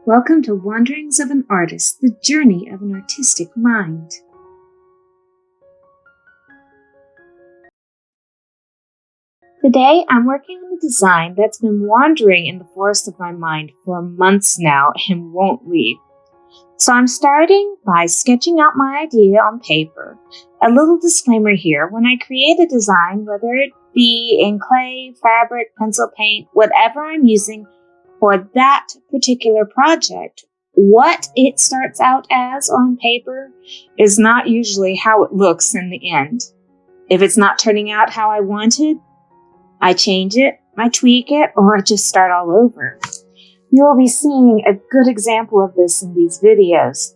Welcome to Wanderings of an Artist, the journey of an artistic mind. Today, I'm working on a design that's been wandering in the forest of my mind for months now and won't leave. So I'm starting by sketching out my idea on paper. A little disclaimer here, when I create a design, whether it be in clay, fabric, pencil paint, whatever I'm using for that particular project, what it starts out as on paper is not usually how it looks in the end. If it's not turning out how I wanted, I change it, I tweak it, or I just start all over. You will be seeing a good example of this in these videos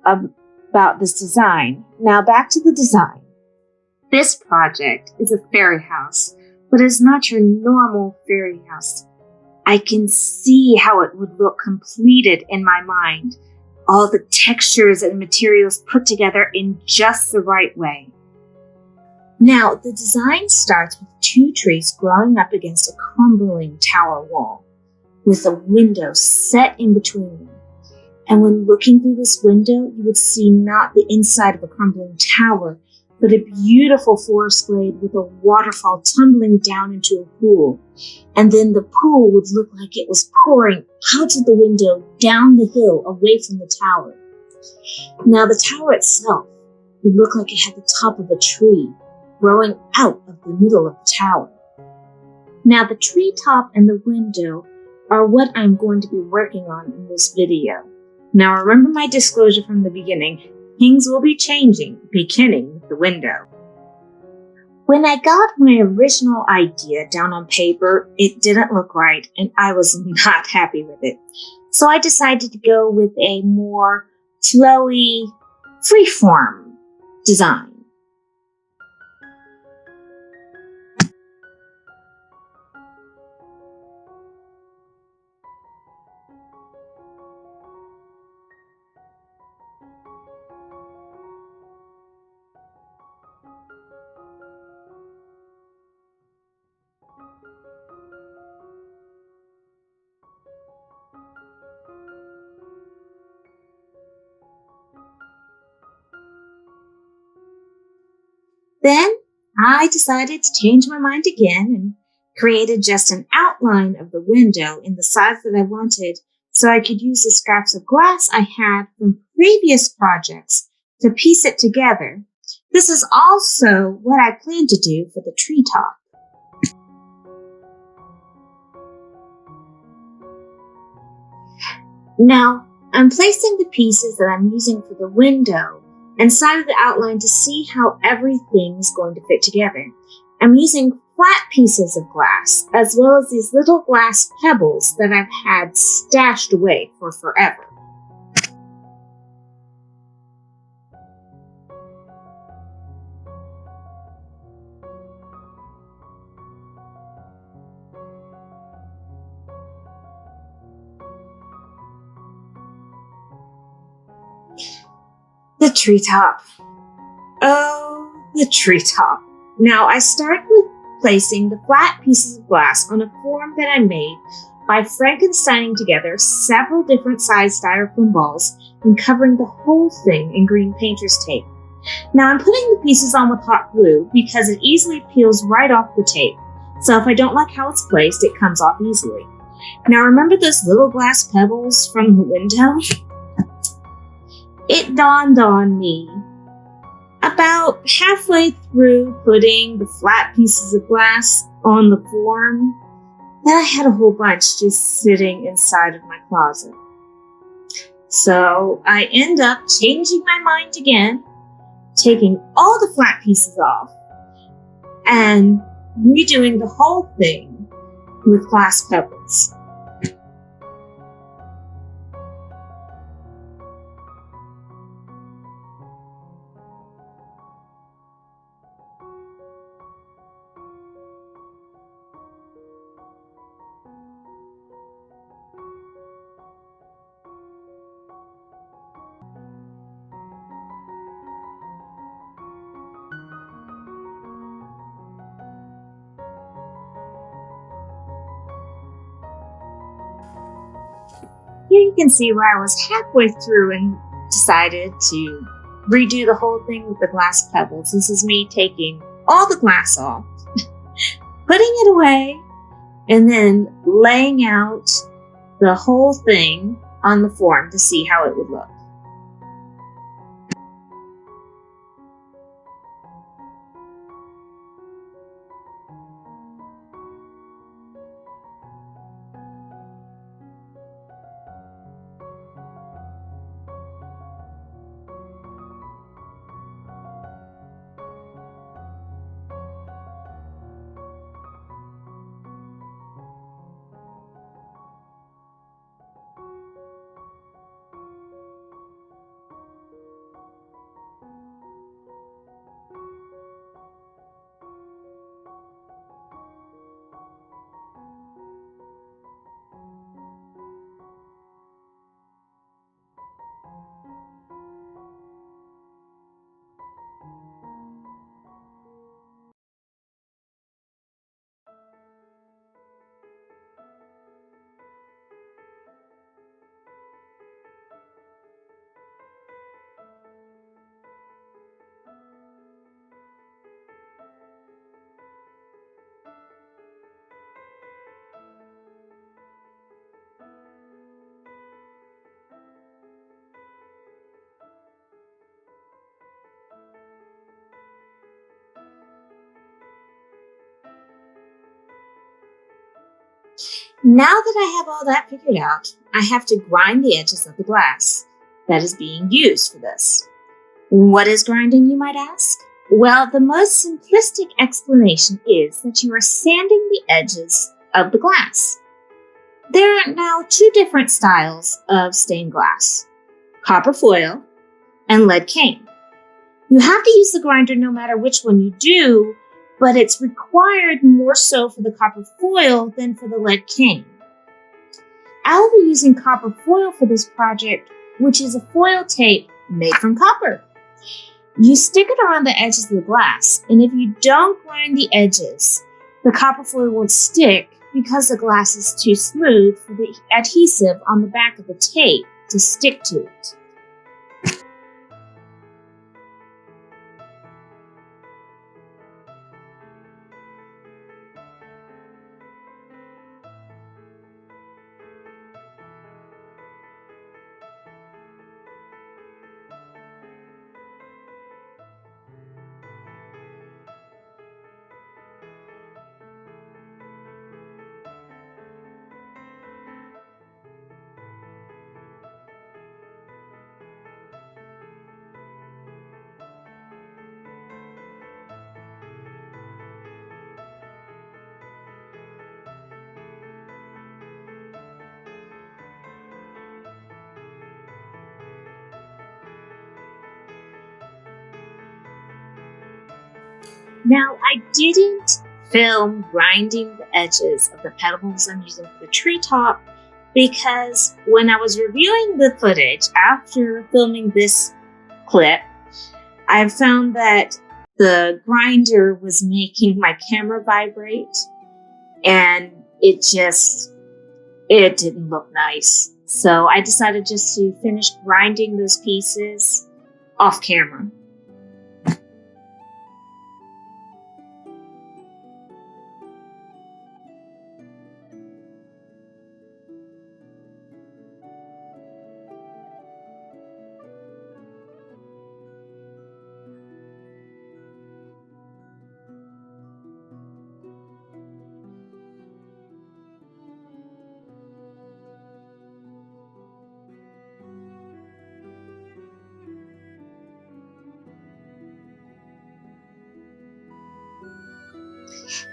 about this design. Now back to the design. This project is a fairy house, but it's not your normal fairy house. I can see how it would look completed in my mind. All the textures and materials put together in just the right way. Now, the design starts with two trees growing up against a crumbling tower wall, with a window set in between them. And when looking through this window, you would see not the inside of a crumbling tower, but a beautiful forest glade with a waterfall tumbling down into a pool. And then the pool would look like it was pouring out of the window down the hill away from the tower. Now, the tower itself would look like it had the top of a tree growing out of the middle of the tower. Now, the treetop and the window are what I'm going to be working on in this video. Now, remember my disclosure from the beginning. Things will be changing, beginning with the window. When I got my original idea down on paper, it didn't look right, and I was not happy with it. So I decided to go with a more flowy, freeform design. Then I decided to change my mind again and created just an outline of the window in the size that I wanted so I could use the scraps of glass I had from previous projects to piece it together. This is also what I plan to do for the treetop. Now, I'm placing the pieces that I'm using for the window inside of the outline to see how everything's going to fit together. I'm using flat pieces of glass, as well as these little glass pebbles that I've had stashed away for forever. The treetop. Oh, the treetop. Now I start with placing the flat pieces of glass on a form that I made by Frankensteining together several different sized styrofoam balls and covering the whole thing in green painter's tape. Now I'm putting the pieces on with hot glue because it easily peels right off the tape. So if I don't like how it's placed, it comes off easily. Now remember those little glass pebbles from the window? It dawned on me about halfway through putting the flat pieces of glass on the form that I had a whole bunch just sitting inside of my closet. So I end up changing my mind again, taking all the flat pieces off, and redoing the whole thing with glass pebbles. Here you can see where I was halfway through and decided to redo the whole thing with the glass pebbles. This is me taking all the glass off, putting it away, and then laying out the whole thing on the form to see how it would look. Now that I have all that figured out, I have to grind the edges of the glass that is being used for this. What is grinding, you might ask? Well, the most simplistic explanation is that you are sanding the edges of the glass. There are now two different styles of stained glass: copper foil and lead cane. You have to use the grinder no matter which one you do, but it's required more so for the copper foil than for the lead cane. I'll be using copper foil for this project, which is a foil tape made from copper. You stick it around the edges of the glass, and if you don't grind the edges, the copper foil won't stick because the glass is too smooth for the adhesive on the back of the tape to stick to it. Now, I didn't film grinding the edges of the pebbles I'm using for the treetop because when I was reviewing the footage after filming this clip, I found that the grinder was making my camera vibrate, and it didn't look nice. So I decided just to finish grinding those pieces off camera.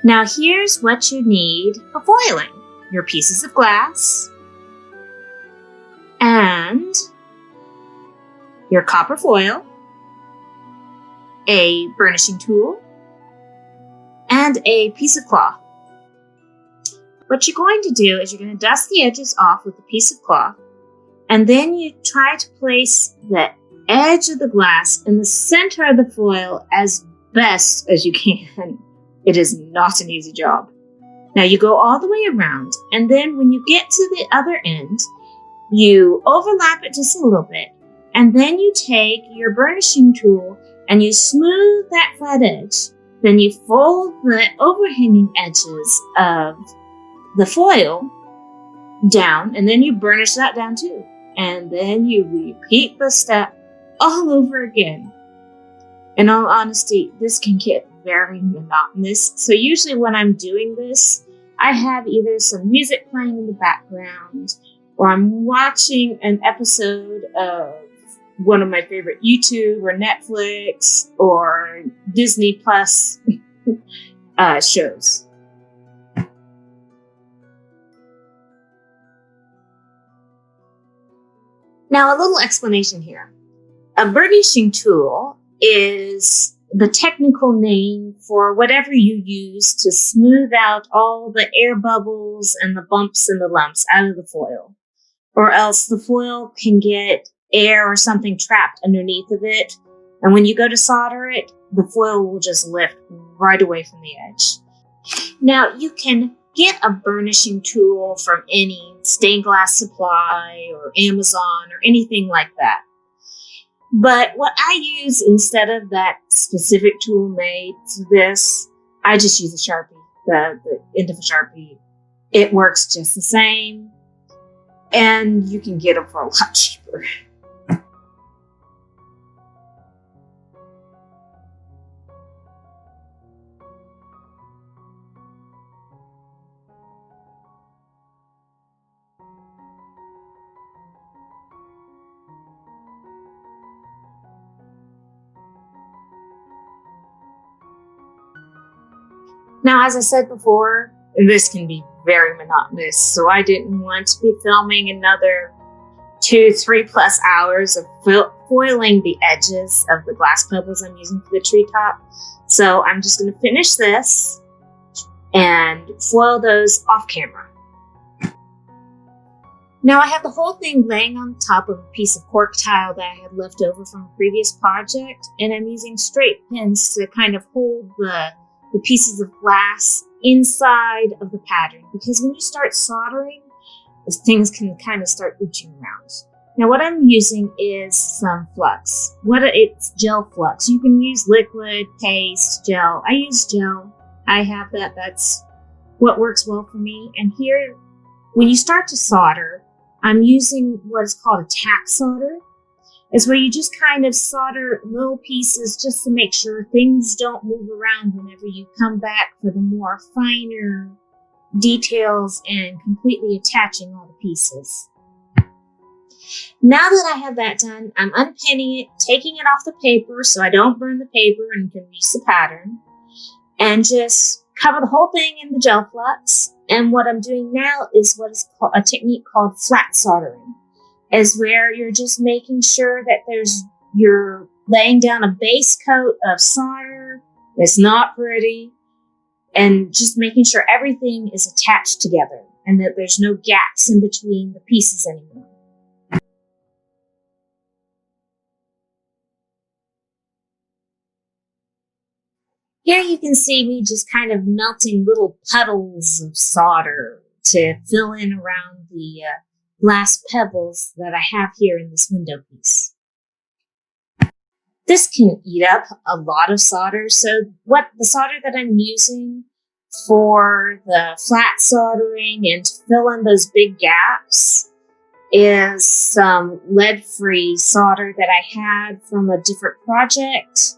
Now here's what you need for foiling: your pieces of glass and your copper foil, a burnishing tool, and a piece of cloth. What you're going to do is you're going to dust the edges off with a piece of cloth, and then you try to place the edge of the glass in the center of the foil as best as you can. It is not an easy job. Now you go all the way around, and then when you get to the other end, You overlap it just a little bit, and then you take your burnishing tool and you smooth that flat edge. Then you fold the overhanging edges of the foil down, and then you burnish that down too. And then you repeat the step all over again. In all honesty, this can get very monotonous. So usually when I'm doing this, I have either some music playing in the background, or I'm watching an episode of one of my favorite YouTube or Netflix or Disney Plus shows. Now, a little explanation here. A burnishing tool is the technical name for whatever you use to smooth out all the air bubbles and the bumps and the lumps out of the foil. Or else the foil can get air or something trapped underneath of it. And when you go to solder it, the foil will just lift right away from the edge. Now, you can get a burnishing tool from any stained glass supply or Amazon or anything like that. But what I use instead of that specific tool made for this, I just use a Sharpie, the end of a Sharpie. It works just the same, and you can get them for a lot cheaper. Now, as I said before, this can be very monotonous, so I didn't want to be filming another 2-3+ hours of foiling the edges of the glass pebbles I'm using for the treetop. So I'm just going to finish this and foil those off camera. Now I have the whole thing laying on top of a piece of cork tile that I had left over from a previous project, and I'm using straight pins to kind of hold the pieces of glass inside of the pattern, because when you start soldering, things can kind of start ooching around. Now what I'm using is some flux. It's gel flux. You can use liquid, paste, gel. I use gel. I have that. That's what works well for me. And here, when you start to solder, I'm using what is called a tack solder. It's where you just kind of solder little pieces just to make sure things don't move around whenever you come back for the more finer details and completely attaching all the pieces. Now that I have that done, I'm unpinning it, taking it off the paper so I don't burn the paper and can use the pattern, and just cover the whole thing in the gel flux. And what I'm doing now is what is called a technique called flat soldering. Is where you're just making sure that you're laying down a base coat of solder that's not pretty, and just making sure everything is attached together and that there's no gaps in between the pieces anymore. Here you can see me just kind of melting little puddles of solder to fill in around the glass pebbles that I have here in this window piece. This can eat up a lot of solder, so the solder that I'm using for the flat soldering and to fill in those big gaps is some lead-free solder that I had from a different project.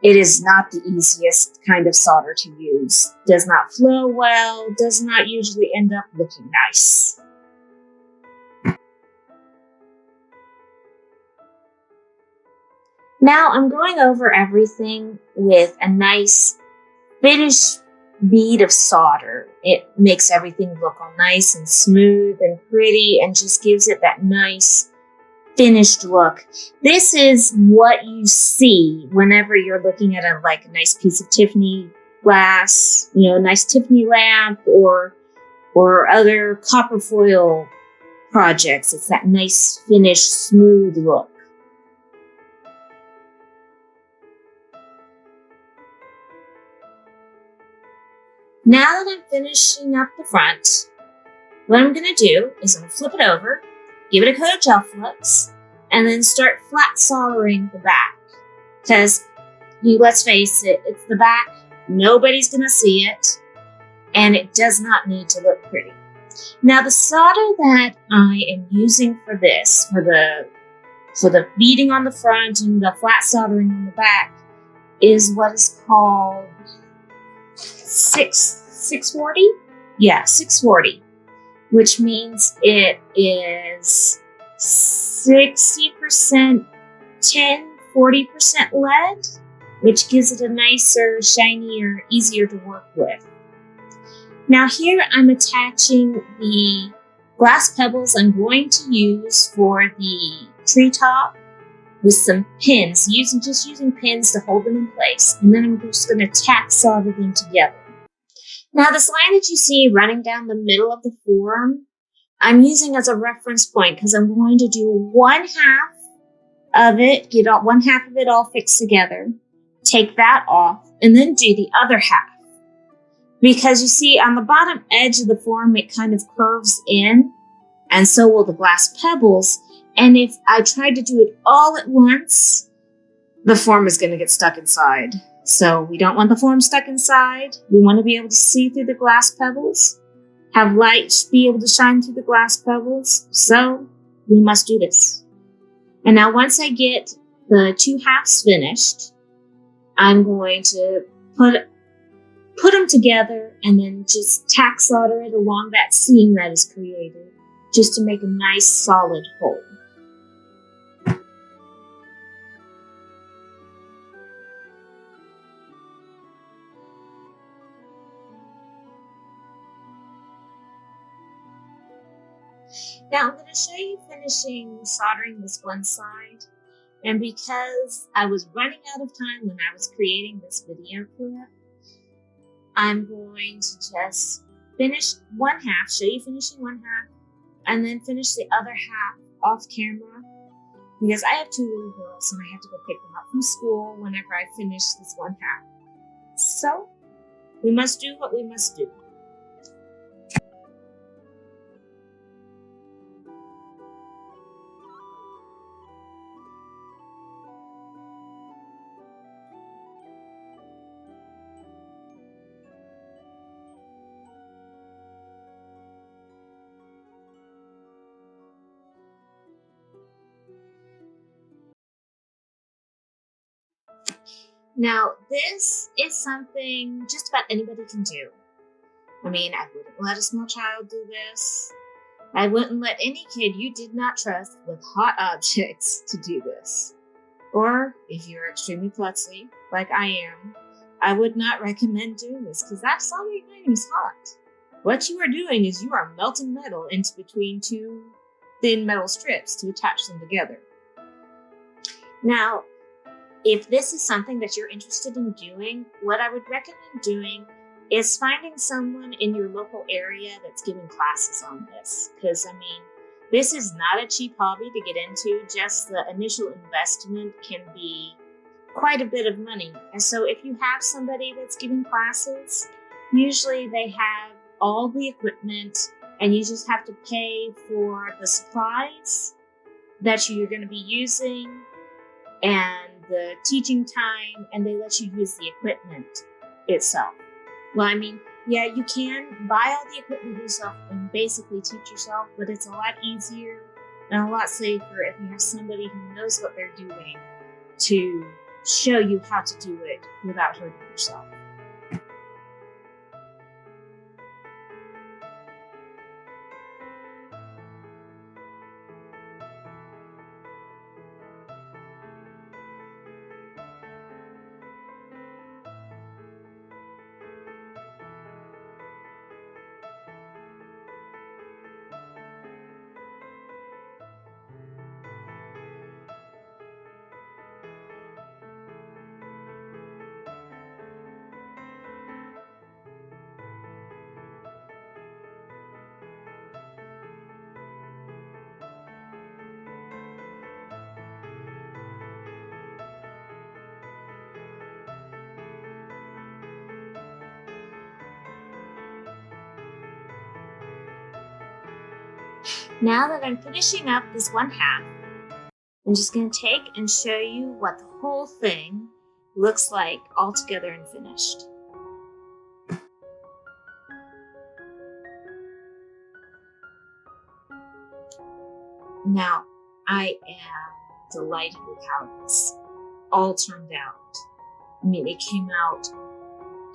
It is not the easiest kind of solder to use. Does not flow well, does not usually end up looking nice. Now I'm going over everything with a nice finished bead of solder. It makes everything look all nice and smooth and pretty and just gives it that nice finished look. This is what you see whenever you're looking at a nice piece of Tiffany glass, a nice Tiffany lamp or other copper foil projects. It's that nice finished smooth look. Now that I'm finishing up the front, what I'm going to do is I'm going to flip it over give it a coat of gel flux, and then start flat soldering the back. Because let's face it, it's the back. Nobody's going to see it, and it does not need to look pretty. Now, the solder that I am using for this, for the beading on the front and the flat soldering on the back, is what is called 640? Yeah, 640, which means it is 60% tin, 40% lead, which gives it a nicer, shinier, easier to work with. Now here I'm attaching the glass pebbles I'm going to use for the treetop with some pins, just using pins to hold them in place, and then I'm just going to tack solder them together. Now this line that you see running down the middle of the form, I'm using as a reference point because I'm going to do one half of it, get one half of it all fixed together, take that off, and then do the other half. Because you see, on the bottom edge of the form, it kind of curves in, and so will the glass pebbles. And if I tried to do it all at once, the form is going to get stuck inside. So we don't want the form stuck inside. We want to be able to see through the glass pebbles, have light be able to shine through the glass pebbles. So we must do this. And now once I get the two halves finished, I'm going to put them together and then just tack solder it along that seam that is created, just to make a nice solid hole. Now I'm going to show you finishing soldering this one side, and because I was running out of time when I was creating this video clip, I'm going to just finish one half, show you finishing one half, and then finish the other half off camera, because I have two little girls and I have to go pick them up from school whenever I finish this one half. So, we must do what we must do. Now, this is something just about anybody can do. I mean, I wouldn't let a small child do this. I wouldn't let any kid you did not trust with hot objects to do this. Or, if you're extremely klutzy, like I am, I would not recommend doing this because that soldering iron is hot. What you are doing is you are melting metal into between two thin metal strips to attach them together. Now, if this is something that you're interested in doing, what I would recommend doing is finding someone in your local area that's giving classes on this. Because, I mean, this is not a cheap hobby to get into. Just the initial investment can be quite a bit of money. And so if you have somebody that's giving classes, usually they have all the equipment and you just have to pay for the supplies that you're going to be using and the teaching time, and they let you use the equipment itself. Well, I mean, yeah, you can buy all the equipment yourself and basically teach yourself, but it's a lot easier and a lot safer if you have somebody who knows what they're doing to show you how to do it without hurting yourself. Now that I'm finishing up this one half, I'm just going to take and show you what the whole thing looks like all together and finished. Now, I am delighted with how this all turned out. I mean, it came out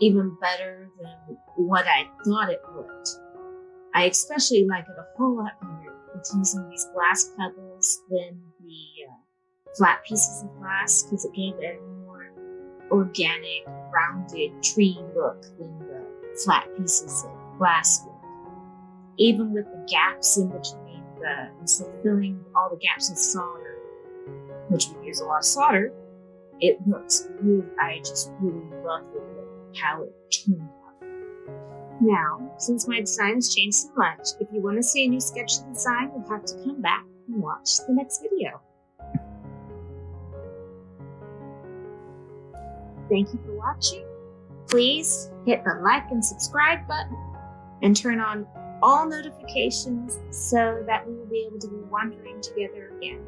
even better than what I thought it would. I especially like it a whole lot better with using these glass pebbles than the flat pieces of glass, because it gave it a more organic, rounded tree look than the flat pieces of glass would. Even with the gaps in between, instead of filling all the gaps with solder, which would use a lot of solder, it looks really, I just really love how it turned out. Now, since my design has changed so much, if you want to see a new sketch design, you'll have to come back and watch the next video. Thank you for watching. Please hit the like and subscribe button and turn on all notifications so that we will be able to be wandering together again.